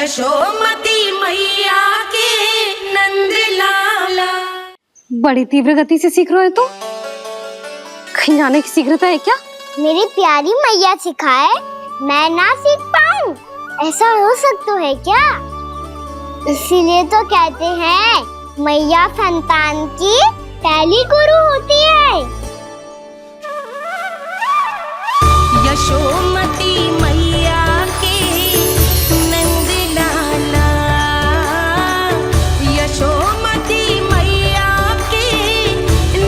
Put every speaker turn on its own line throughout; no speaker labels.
यशोमती मैया के नंद लाला।
बड़ी तीव्र गति से सीख रहे हो तो कहीं आने की शीघ्रता है क्या?
मेरी प्यारी मैया सिखाए, मैं ना सीख पाऊं, ऐसा हो सकता है क्या? इसीलिए तो कहते हैं मैया संतान की पहली गुरु होती है।
यशोमती मैया के नंद लाला, यशोमती मैया के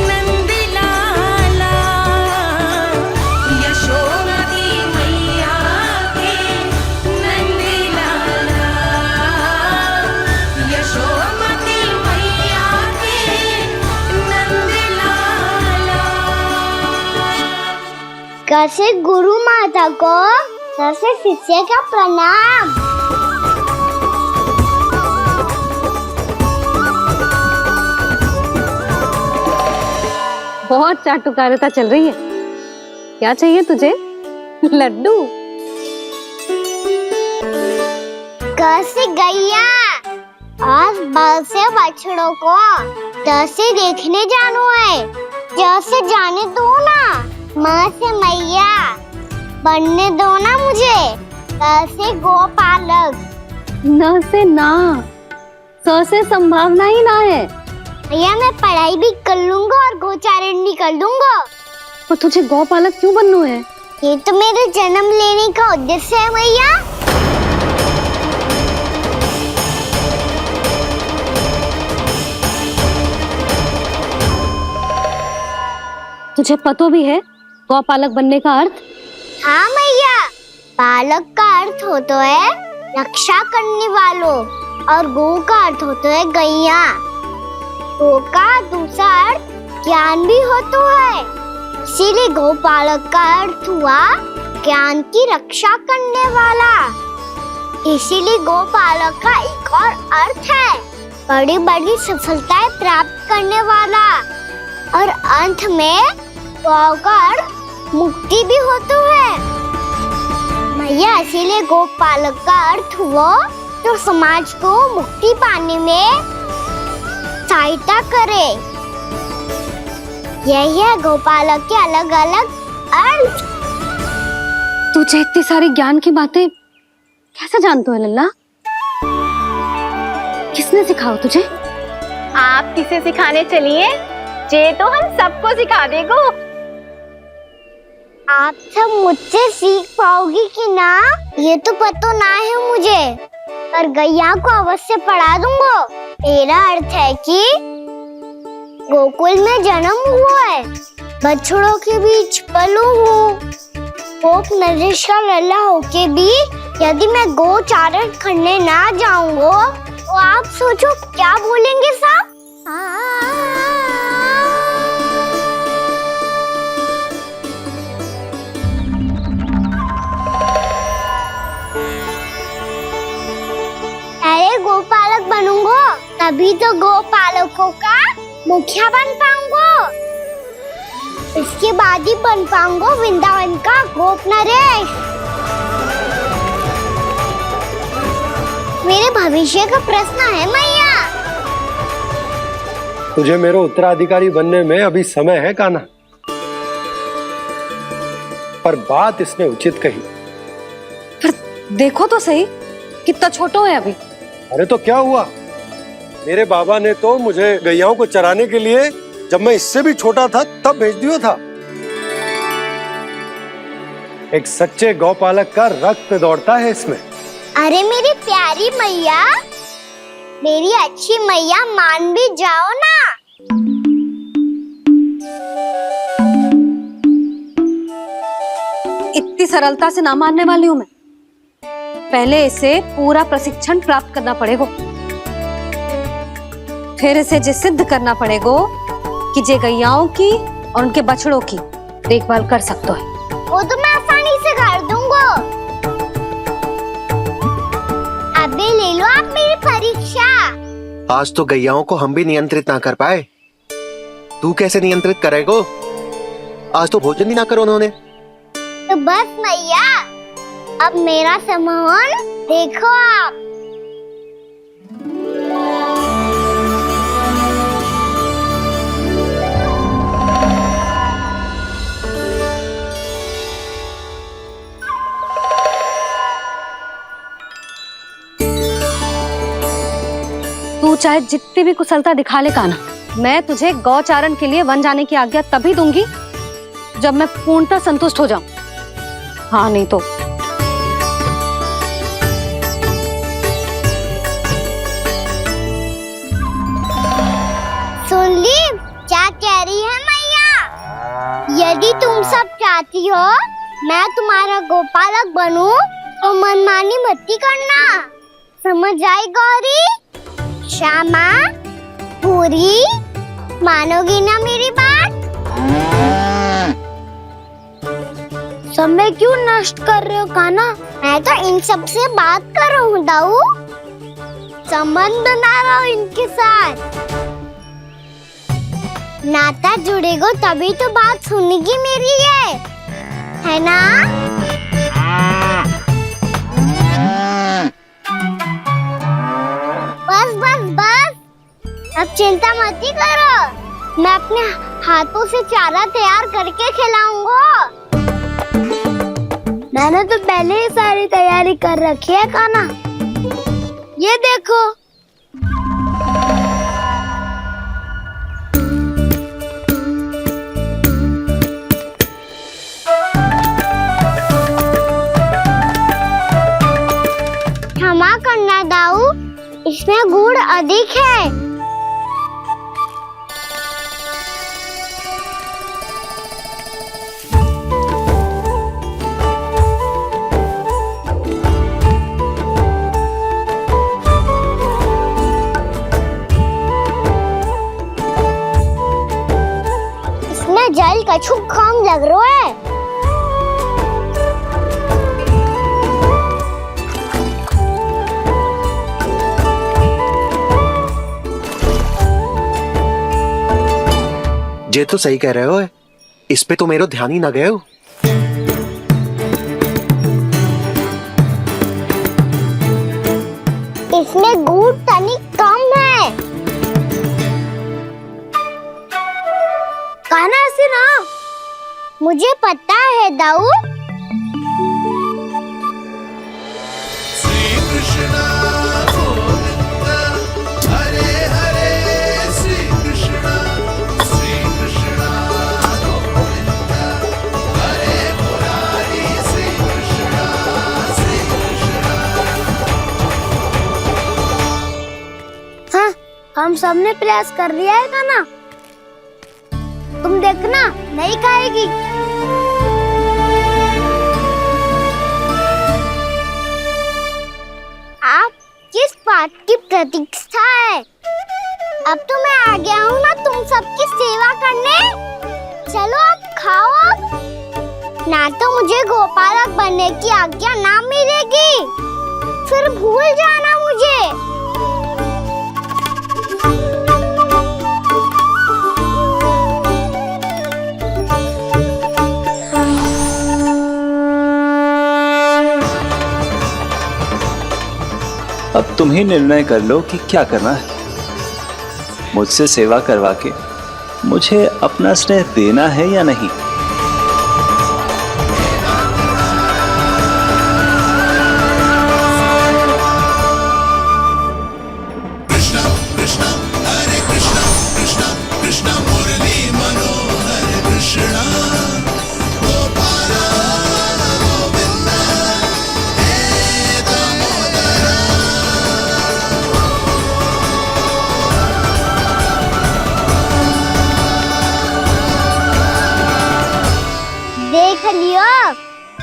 नंद लाला, यशोमती मैया के नंद लाला, यशोमती मैया के नंद लाला।
कैसे गुरु माता को सबसे शिष्य का प्रणाम।
बहुत चाटुकारिता चल रही है। क्या चाहिए तुझे? लड्डू?
कैसे गैया आज बल से बछड़ों को जैसे देखने जानो है, जैसे जाने दो ना, माँ से मैया बनने दो ना मुझे, कैसे गोपालक।
न से ना, स से संभावना ही ना है।
भैया मैं पढ़ाई भी कर लूंगा और गोचारण भी कर लूंगा।
तो तुझे गौपालक क्यों बनना है?
ये तो मेरे जन्म लेने का उद्देश्य है भैया।
तुझे पतो भी है गौपालक बनने का अर्थ?
हाँ मैया, पालक का अर्थ होता है रक्षा करने वालों और गौ का अर्थ होता है गैया। गौ का दूसरा अर्थ ज्ञान भी होता है, इसीलिए गौपालक का अर्थ हुआ ज्ञान की रक्षा करने वाला। इसीलिए गौपालक का एक और अर्थ है बड़ी बड़ी सफलताएं प्राप्त करने वाला, और अंत में गौ का अर्थ मुक्ति भी होता है। भैया इसीलिए गोपालक का अर्थ हुआ जो समाज को मुक्ति पाने में सहायता करे। यही है गोपालक के अलग अलग अर्थ।
तुझे इतनी सारी ज्ञान की बातें कैसे जानते हो लल्ला? किसने सिखाओ तुझे?
आप किसे सिखाने चलिए, जे तो हम सबको सिखा देगो।
आप सब मुझसे सीख पाओगी कि ना ये तो पता ना है मुझे, पर गैया को अवश्य पढ़ा दूंगा। मेरा अर्थ है कि गोकुल में जन्म हुआ है, बछड़ों के बीच पलू हूँ, गोप नरेश का लल्ला होके भी यदि मैं गोचारण करने ना जाऊंगा तो आप सोचो क्या बोलेंगे साहब? अरे गोपालक बनूंगा तभी तो गोपालकों का मुखिया बन पाऊंगा, इसके बाद ही बन पाऊंगा वृंदावन का गोप नरेश। मेरे भविष्य का प्रश्न है मैया।
तुझे मेरे उत्तराधिकारी बनने में अभी समय है कान्हा, पर बात इसने उचित कही।
पर देखो तो सही कितना छोटा है अभी।
अरे तो क्या हुआ, मेरे बाबा ने तो मुझे गैयाओं को चराने के लिए जब मैं इससे भी छोटा था तब भेज दिया था। एक सच्चे गौपालक का रक्त दौड़ता है इसमें।
अरे मेरी प्यारी मैया, मेरी अच्छी मैया, मान भी जाओ ना।
इतनी सरलता से ना मानने वाली हूँ मैं। पहले इसे पूरा प्रशिक्षण प्राप्त करना पड़ेगा, फिर इसे जे सिद्ध करना पड़ेगा कि जे गैयाओं की और उनके बछड़ों की देखभाल कर सकता है।
वो तो मैं आसानी से कर दूंगा। अभी ले लो आप मेरी परीक्षा।
आज तो गैयाओं को हम भी नियंत्रित ना कर पाए, तू कैसे नियंत्रित करेगो? आज तो भोजन ही ना करो उन्होंने।
तो बस मैया, अब मेरा सम्मान देखो आप।
तू चाहे जितनी भी कुशलता दिखा ले कान्हा, मैं तुझे गौचारण के लिए वन जाने की आज्ञा तभी दूंगी जब मैं पूर्णतः संतुष्ट हो जाऊं। हाँ नहीं तो
सुन ली क्या कह रही है मैया? यदि तुम सब चाहती हो मैं तुम्हारा गोपालक बनूं तो मनमानी मत करना, समझ आई गौरी? श्यामा, पूरी, मानोगी ना मेरी बात? समय क्यों नष्ट कर रहे हो कान्हा? मैं तो इन सब से बात कर रहा हूँ दाऊ, संबंध बना रहा हूँ इनके साथ। नाता जुड़ेगा तभी तो बात सुनेगी मेरी है ना? बस बस बस, अब चिंता मत ही करो, मैं अपने हाथों से चारा तैयार करके खिलाऊंगा। मैंने तो पहले ही सारी तैयारी कर रखी है कान्हा, ये देखो। क्षमा करना दाऊ, इसमें गुड़ अधिक है। इसमें जल कछु कम लग रहा है।
ये तो सही कह रहे हो, इस पे तो मेरो ध्यान ही ना गए हो।
इसमें गुड़ तनिक कम है। कान्हा ऐसे ना, मुझे पता है दाऊ। हम सबने प्रयास कर लिया है कान्हा, तुम देखना नहीं खाएगी। आप किस बात की प्रतीक्षा है? अब तो मैं आ गया हूँ ना तुम सबकी सेवा करने। चलो अब खाओ अब। ना तो मुझे गोपालक बनने की आज्ञा ना मिलेगी, फिर भूल जाना मुझे।
अब तुम ही निर्णय कर लो कि क्या करना है। मुझसे सेवा करवा के मुझे अपना स्नेह देना है या नहीं।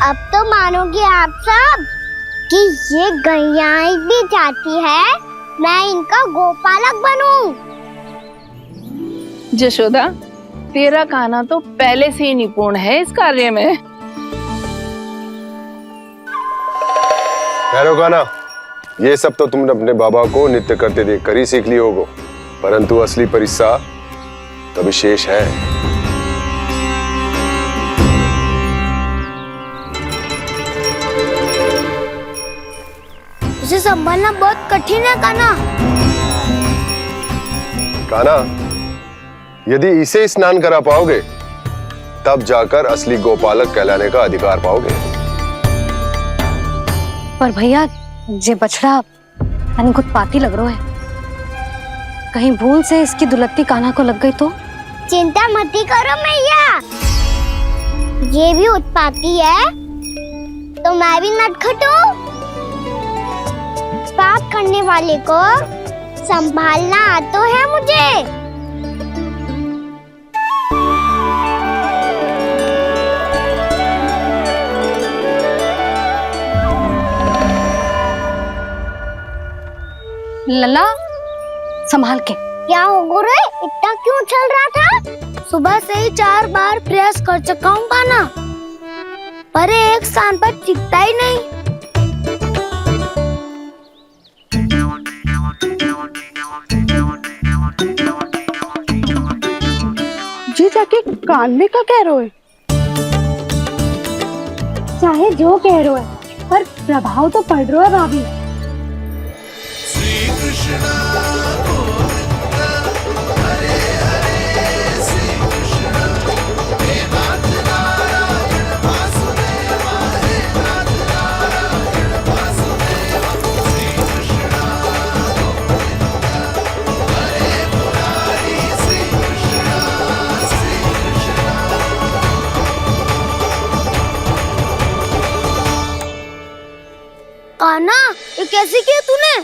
अब तो मानोगे आप सब कि ये गैयाएं भी चाहती है मैं इनका गोपालक बनूं।
जशोदा, तेरा कान्हा तो पहले से ही निपुण है इस कार्य में।
ठहरो कान्हा, ये सब तो तुमने अपने बाबा को नृत्य करते देख कर ही सीख ली होगो, परंतु असली परिश्रम तो विशेष है।
उसे संभालना बहुत कठिन है कान्हा।
कान्हा, यदि इसे स्नान करा पाओगे तब जाकर असली गोपालक कहलाने का अधिकार पाओगे।
पर भैया, ये बछड़ा उत्पाती लग रहा है। कहीं भूल से इसकी दुलत्ती कान्हा को लग गई तो?
चिंता मत करो मैया, ये भी उत्पाती है तो मैं भी नटखट हूँ। पाप करने वाले को संभालना आता है मुझे।
लला संभाल के।
क्या हो गुरु, इतना क्यों चल रहा था? सुबह से ही 4 बार प्रयास कर चुका हूँ कान्हा, पर एक स्थान पर टिकता ही नहीं।
जी जाके कान में का कह रहे हो?
चाहे जो कह रहे हो पर प्रभाव तो पड़ रहा है भाभी।
कान्हा, ये कैसे किया तूने?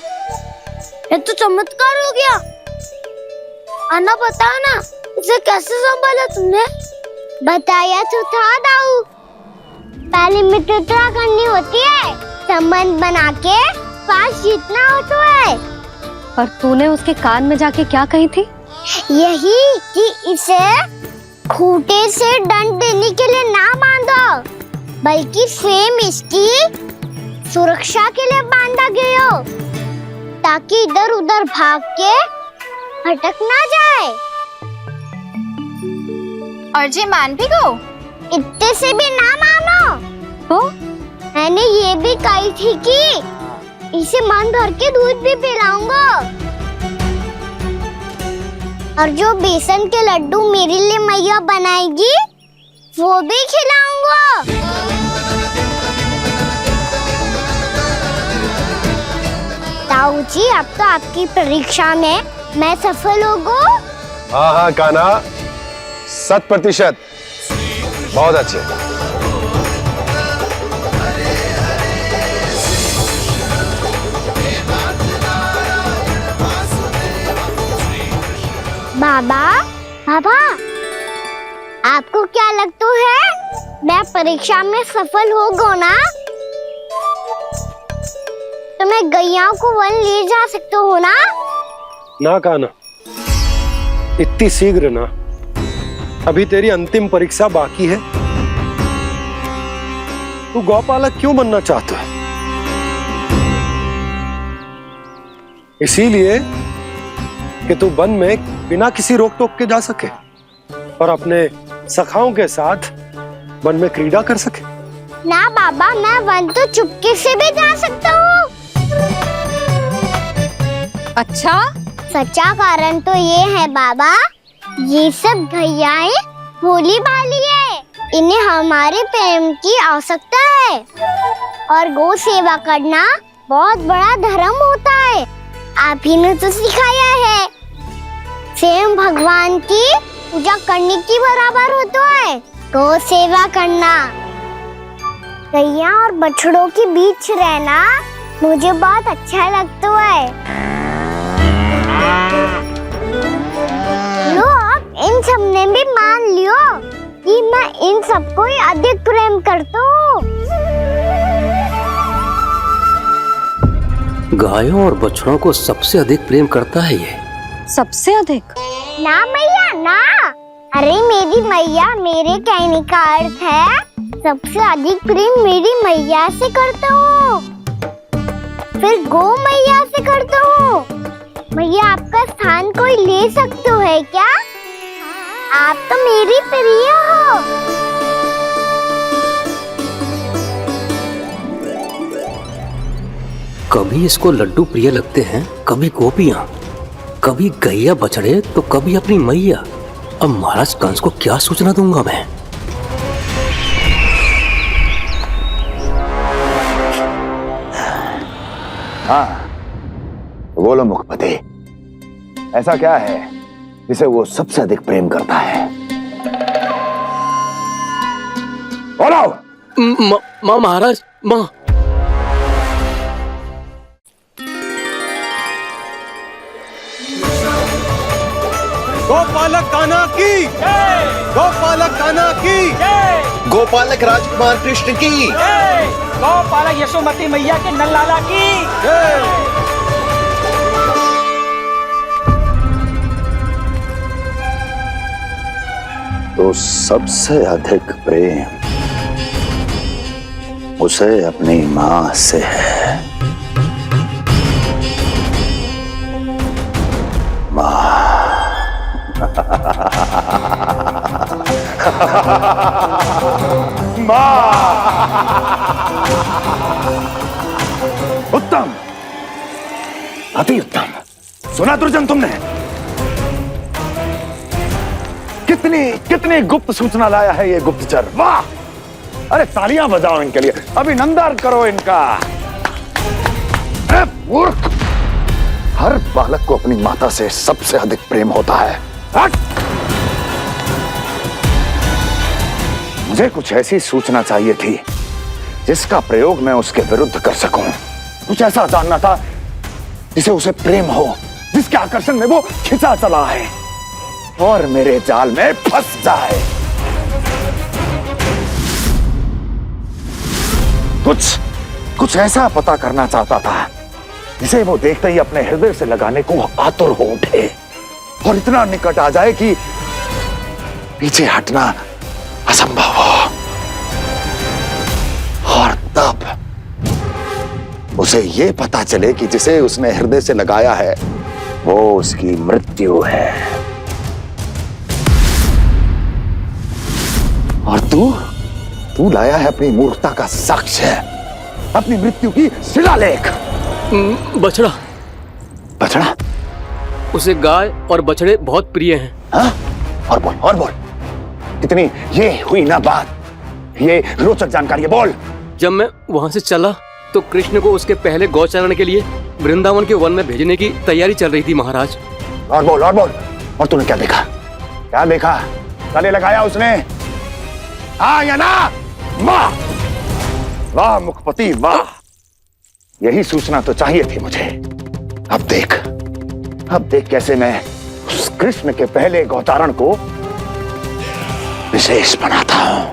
ये तो चमत्कार हो गया। अन्ना बता ना, इसे कैसे संभाला तुमने? बताया तो था दाऊ, पहले मित्रता करनी होती है, संबंध बना के पास जीतना होता है।
पर तूने उसके कान में जाके क्या कही थी?
यही कि इसे खूंटे से दंड देने के लिए ना बांधो, बल्कि स्वयं इसकी सुरक्षा के लिए बांधा गया हो, ताकि इधर उधर भाग के भटक ना जाए।
और जी मान भी गो?
इतने से भी ना मानो।
तो
मैंने ये भी कही थी कि इसे मन भर के दूध भी पिलाऊंगा, और जो बेसन के लड्डू मेरे लिए मैया बनाएगी वो भी खिलाऊंगा। ताऊ जी, अब तो आपकी परीक्षा में मैं सफल हो गया।
हाँ हाँ कान्हा, 100%। बहुत अच्छे।
बाबा, बाबा, आपको क्या लगता है मैं परीक्षा में सफल हो गया ना? तो मैं गैया को वन ले जा सकता हूँ ना?
ना कान्हा, इतनी शीघ्र ना, अभी तेरी अंतिम परीक्षा बाकी है। तू गौपालक क्यों बनना चाहता है? इसीलिए कि तू वन में बिना किसी रोक टोक के जा सके और अपने सखाओं के साथ वन में क्रीड़ा कर सके।
ना बाबा, मैं वन तो चुपके से भी जा सकता हूँ।
अच्छा,
सच्चा कारण तो ये है बाबा, ये सब गैयाएं भोली भाली है, इन्हें हमारे प्रेम की आवश्यकता है, और गौ सेवा करना बहुत बड़ा धर्म होता है। आप ही ने तो सिखाया है, स्वयं भगवान की पूजा करने की बराबर होता है गौ सेवा करना। गैया और बछड़ों के बीच रहना मुझे बहुत अच्छा लगता है। लो, अब इन सब ने भी मान लियो कि मैं इन सबको ही अधिक प्रेम करता हूँ।
गायों और बछड़ों को सबसे अधिक प्रेम करता है ये।
सबसे अधिक?
ना मैया ना, अरे मेरी मैया, मेरे कहने का अर्थ है सबसे अधिक प्रेम मेरी मैया से करता हूँ, फिर गौ मैया से करता हूँ। मैया, आपका स्थान कोई ले सकते है क्या? आप तो मेरी प्रिय हो।
कभी इसको लड्डू प्रिय लगते हैं, कभी गोपियां, कभी गैया बछड़े, तो कभी अपनी मैया। अब महाराज कंस को क्या सूचना दूंगा मैं?
हाँ, बोलो मुखपति। ऐसा क्या है जिसे वो सबसे अधिक प्रेम करता है? बोलो।
माँ महाराज, माँ।
गोपालक कान्हा की, गोपालक कान्हा की,
गोपालक राजकुमार कृष्ण की,
गौपालक यशोमती मैया के नल्लाला की।
तो सबसे अधिक प्रेम उसे अपनी मां से है। मां। उत्तम, अति उत्तम। सुना दुर्जन तुमने? कितनी कितनी गुप्त सूचना लाया है ये गुप्तचर। वाह! अरे तालियां बजाओ इनके लिए, अभिनंदन करो इनका। अरे मूर्ख! हर बालक को अपनी माता से सबसे अधिक प्रेम होता है। हट! मुझे कुछ ऐसी सूचना चाहिए थी जिसका प्रयोग मैं उसके विरुद्ध कर सकूं। कुछ ऐसा जानना था जिसे उसे प्रेम हो, जिसके आकर्षण में वो खिंचा चला है और मेरे जाल में फंस जाए। कुछ ऐसा पता करना चाहता था जिसे वो देखते ही अपने हृदय से लगाने को आतुर हो उठे और इतना निकट आ जाए कि पीछे हटना असंभव हो। और तब उसे ये पता चले कि जिसे उसने हृदय से लगाया है वो उसकी मृत्यु है। और तू लाया है अपनी मूर्खता का साक्ष्य, अपनी मृत्यु की शिलालेख।
बछड़ा।
बछड़ा?
उसे गाय और बछड़े बहुत प्रिय हैं।
हाँ? और बोल। कितनी ये हुई ना बात, ये रोचक जानकारी है, बोल।
जब मैं वहाँ से चला तो कृष्ण को उसके पहले गौचारण के लिए वृंदावन के वन में भेजने की तैयारी चल रही थी महाराज।
और बोल। और तूने क्या देखा? गले लगाया उसने? हाँ या ना? वाह मुखपति वाह! यही सूचना तो चाहिए थी मुझे। अब देख कैसे मैं उस कृष्ण के पहले गौचारण को विशेष बनाता हूं।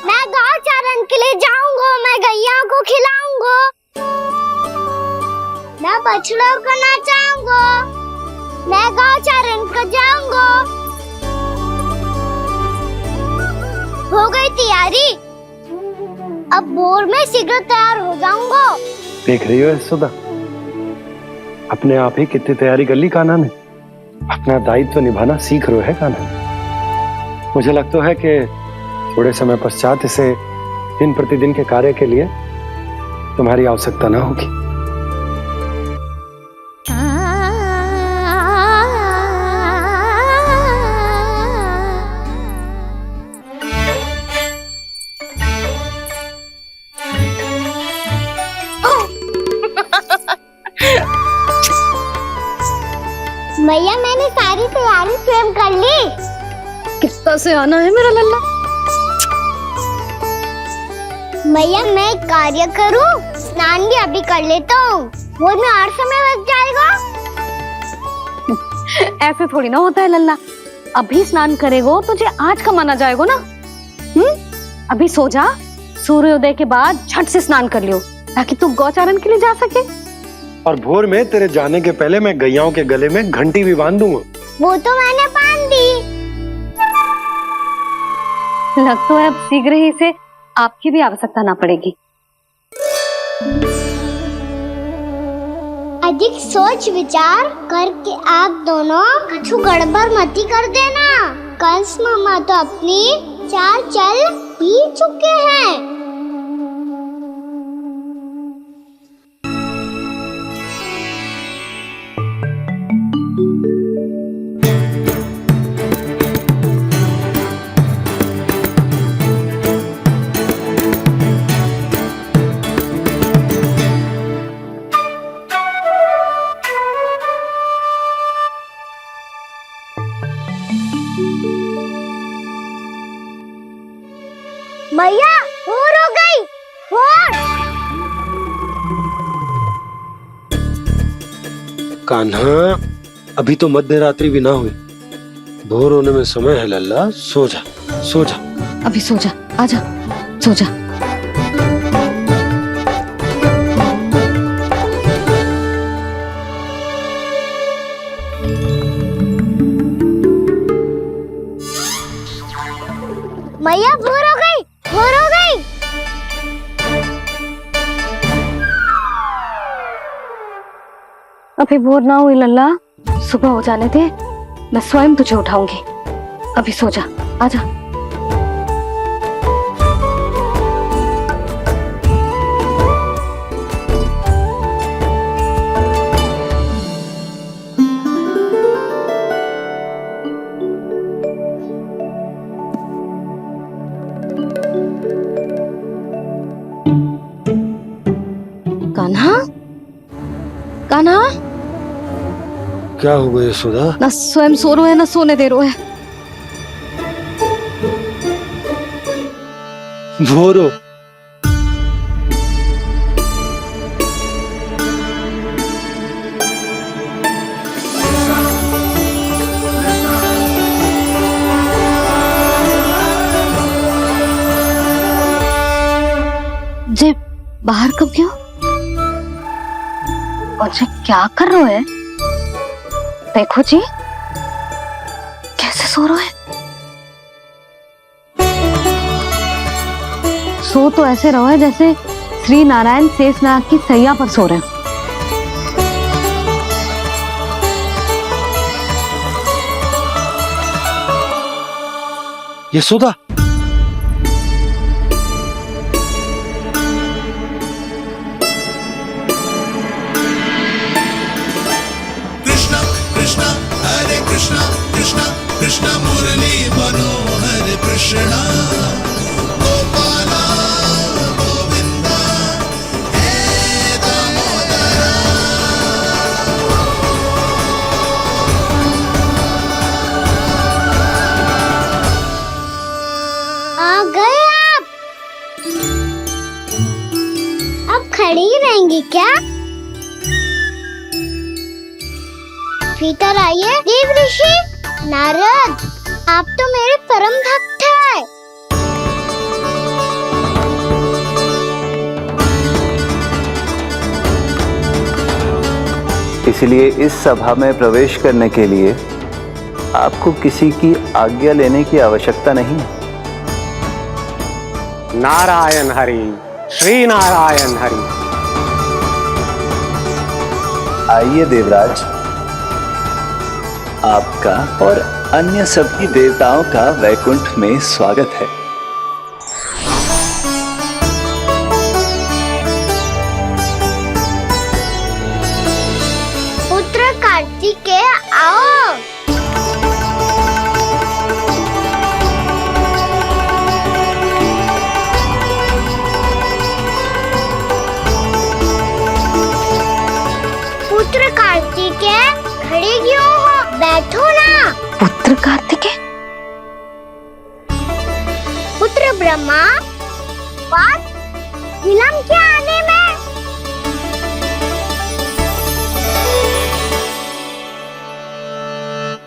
मैं गौचारण के लिए जाऊंगा, मैं गैया को खिलाऊंगा, मैं बछड़ों को नचाऊंगा, मैं गौचारण को जाऊंगा। हो गई तैयारी, अब भोर में शीघ्र तैयार हो जाऊंगा।
देख रही हो यशोदा, अपने आप ही कितनी तैयारी कर ली कान्हा ने। अपना दायित्व निभाना सीख रहे है कान्हा। मुझे लगता है कि थोड़े समय पश्चात इसे दिन प्रतिदिन के कार्य के लिए तुम्हारी आवश्यकता ना होगी।
भैया मैंने सारी तैयारी स्वयं कर ली।
कितना से आना है मेरा लल्ला?
भैया मैं एक कार्य करूं, स्नान भी अभी कर लेता हूँ, वो में और समय लग जाएगा।
ऐसे थोड़ी ना होता है लल्ला, अभी स्नान करेगो तुझे आज का माना जाएगा ना। अभी सो जा, सूर्योदय के बाद झट से स्नान कर लियो ताकि तू गौचारण के लिए जा सके।
और भोर में तेरे जाने के पहले मैं गैयाओं के गले में घंटी भी बांध दूंगा।
वो तो मैंने बांध दी।
लग तो है अब शीघ्र ही से आपकी भी आवश्यकता ना पड़ेगी।
अधिक सोच विचार करके आप दोनों कछु गड़बड़ मती कर देना। कंस मामा तो अपनी चाल चल ही चुके हैं। मैया भोर हो गई, भोर।
कान्हा, अभी तो मध्य रात्रि भी ना हुई, भोर होने में समय है लल्ला। सो जा, सो जा।
अभी सो जा, आजा, सो जा।
मैया भोर हो गई, भोर हो गई।
अभी भोर ना हुई लल्ला, सुबह हो जाने दे, मैं स्वयं तुझे उठाऊंगी। अभी सो जा, आजा। कान्हा, कान्हा,
क्या हो गया यशोदा?
ना स्वयं सो रहे है ना सोने दे रहे है।
भोर हो।
जे बाहर कब गयो? और जे क्या कर रहे है? देखो जी, कैसे सो रहे हैं। सो तो ऐसे रहो है जैसे श्री नारायण शेषनाग की सैया पर सो रहे हैं।
यशोदा,
आ गए आप। अब खड़ी ही रहेंगी क्या? भीतर आइए। देव ऋषि नारद, आप तो मेरे परम भक्त हैं।
इसलिए इस सभा में प्रवेश करने के लिए आपको किसी की आज्ञा लेने की आवश्यकता नहीं है।
नारायण हरि, श्री नारायण हरि।
आइए देवराज, आपका और अन्य सभी देवताओं का वैकुंठ में स्वागत है।
पुत्र कार्तिकेय आओ। पुत्र कार्तिकेय खड़े क्यों हो? बैठो ना।
पुत्र कार्तिकेय?
पुत्र ब्रह्मा, बात विलंब क्या आने में?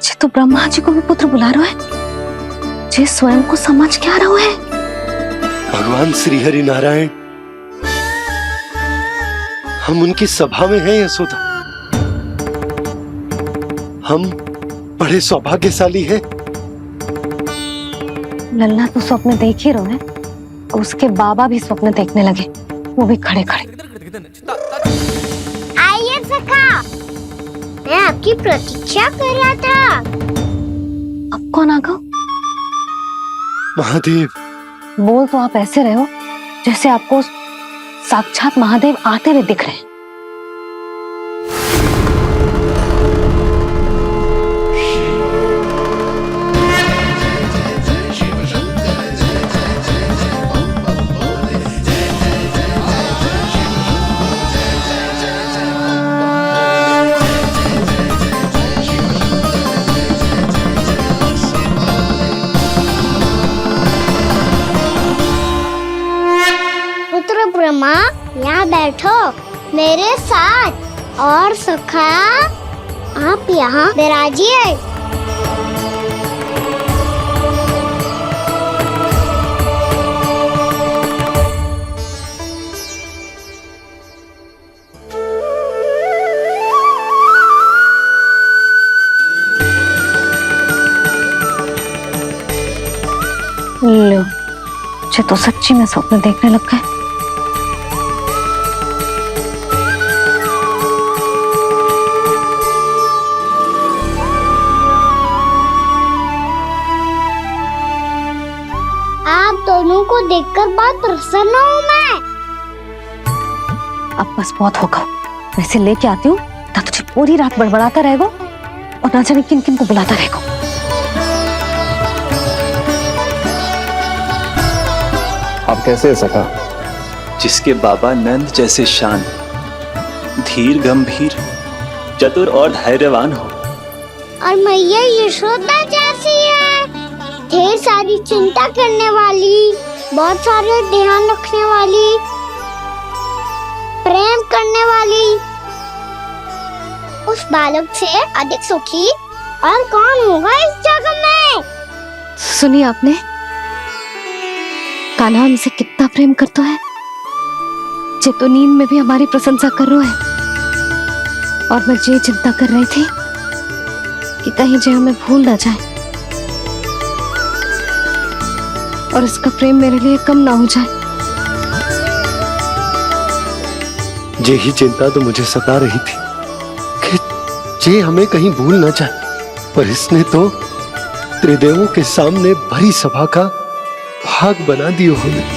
जे तो ब्रह्मा जी को भी पुत्र बुला रहे है, जे स्वयं को समझ क्या रहे है।
भगवान श्री हरि नारायण, हम उनकी सभा में हैं यशोदा। हम बड़े सौभाग्यशाली हैं।
लल्ला तो स्वप्न देख ही रहे हैं, और उसके बाबा भी स्वप्न देखने लगे, वो भी खड़े खड़े।
आइए सखा, मैं आपकी प्रतीक्षा कर रहा था।
अब कौन आ गया?
महादेव।
बोल तो आप ऐसे रहे हो जैसे आपको साक्षात महादेव आते हुए दिख रहे हैं।
यहाँ बैठो मेरे साथ और सखा आप यहाँ विराजिए।
लो, मुझे तो सच्ची में स्वप्न देखने लग गए।
आप दोनों को देखकर बहुत प्रसन्न हूँ मैं।
अब बस बहुत होगा, वैसे लेके आती हूँ ना, तुझे पूरी रात बड़बड़ाता रहेगा और ना जाने किन किन को बुलाता रहेगा।
आप कैसे है सखा?
जिसके बाबा नंद जैसे शान, धीर गंभीर, चतुर और धैर्यवान हो,
और मैया यशोदा जैसी है, ढेर सारी चिंता करने वाली, बहुत सारे ध्यान रखने वाली, प्रेम करने वाली। उस बालक से अधिक सुखी और कौन होगा इस जगत में?
सुनिए आपने, कान्हा हमसे कितना प्रेम करता है, जे तो नींद में भी हमारी प्रशंसा कर रहा है। और मैं ये चिंता कर रही थी कि कहीं जे हमें भूल ना जाए और इसका प्रेम मेरे लिए कम ना हो जाए।
यही चिंता तो मुझे सता रही थी कि जे हमें कहीं भूल ना जाए, पर इसने तो त्रिदेवों के सामने भरी सभा का भाग बना दियो हमें।